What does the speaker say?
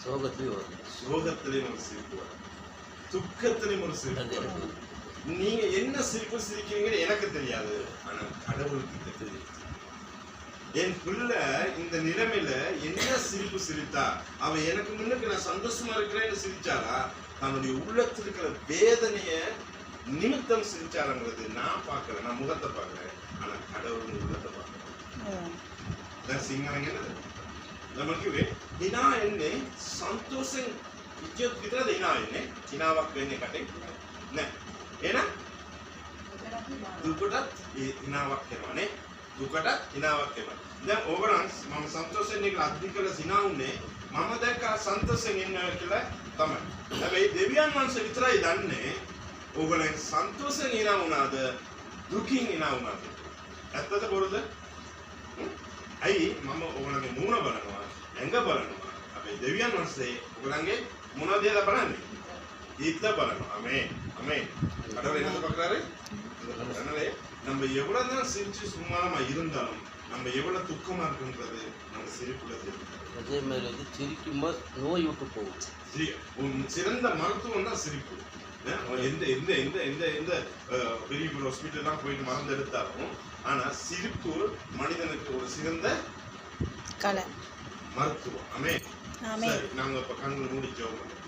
சோகத்திலையும் ஒரு சிரிப்பு வரும், துக்கத்திலையும் ஒரு சிரிப்பு வரும். நீங்க என்ன சிரிப்பு சிரிக்கிறீங்கன்னு எனக்கு தெரியாது, ஆனா கடவுளுக்கு தெரியும். என் பிள்ளை இந்த நிலைமையில என்ன சிரிப்பு சிரித்தா, அவ எனக்கு முன்னுக்கு நான் சந்தோஷமா இருக்கிறேன்னு சிரிச்சாரா, தன்னுடைய உள்ளத்தில் இருக்கிற வேதனைய நிமித்தம் சிரிச்சாருங்கிறது நான் பார்க்கல. நான் முகத்தை பார்க்கிறேன், ஆனா கடவுள் உள்ளத்தை பார்க்கிறேன். සිංහලෙන් නේද? ළමයි කිව්වේ hina එන්නේ සන්තෝෂෙන් ඉච්ඡිත විතරද hina එන්නේ? hinaවක් වෙන්නේ කටේ නෑ. එහෙනම් දුකටත් hinaවක් එනවනේ. දුකටත් hinaවක් එනවා. දැන් ඕවරන්ස් මම සන්තෝෂෙන් එක අධිකල hina උනේ මම දැක්ක සන්තෝෂෙන් ඉන්නවා කියලා තමයි. හැබැයි දෙවියන් වහන්සේ විතරයි දන්නේ ඕගොල්ලන් සන්තෝෂෙන් hina වුණාද දුකින් hina වුණාද? ඇත්තද බොරුද? අයි මම ඕගොල්ලන්ගේ මූණ බලනවා, ඇඟ බලනවා. හැබැයි දෙවියන් වහන්සේ ඕගොල්ලන්ගේ මොනවද කියලා බලන්නේ? හිත බලනවා. ආමේන්. ආමේன். கடவுள் என்ன பார்க்கறாரு? அதனால நம்ம எவ்வளவுதான் சிரிச்சு சும்மாமா இருந்தாலும் நம்ம எவ்வளவு துக்கமா இருக்குன்றது நம்ம சிரிப்புல தெரியும். அதே மாதிரி வந்து சிரிக்கும்போது நோய் விட்டு போகும். சிறந்த மருத்துவம் தான் சிரிப்பு. எந்த எந்த எந்த எந்த எந்த பெரிய பெரிய ஹாஸ்பிட்டல்லாம் போயிட்டு மருந்து எடுத்தாலும் ஆனா சிரிப்பு மனிதனுக்கு ஒரு சிறந்த கலை மருத்துவம். ஆமென். சரி, நாங்க இப்ப கண்களை மூடி ஜெபம் பண்ணுவோம்.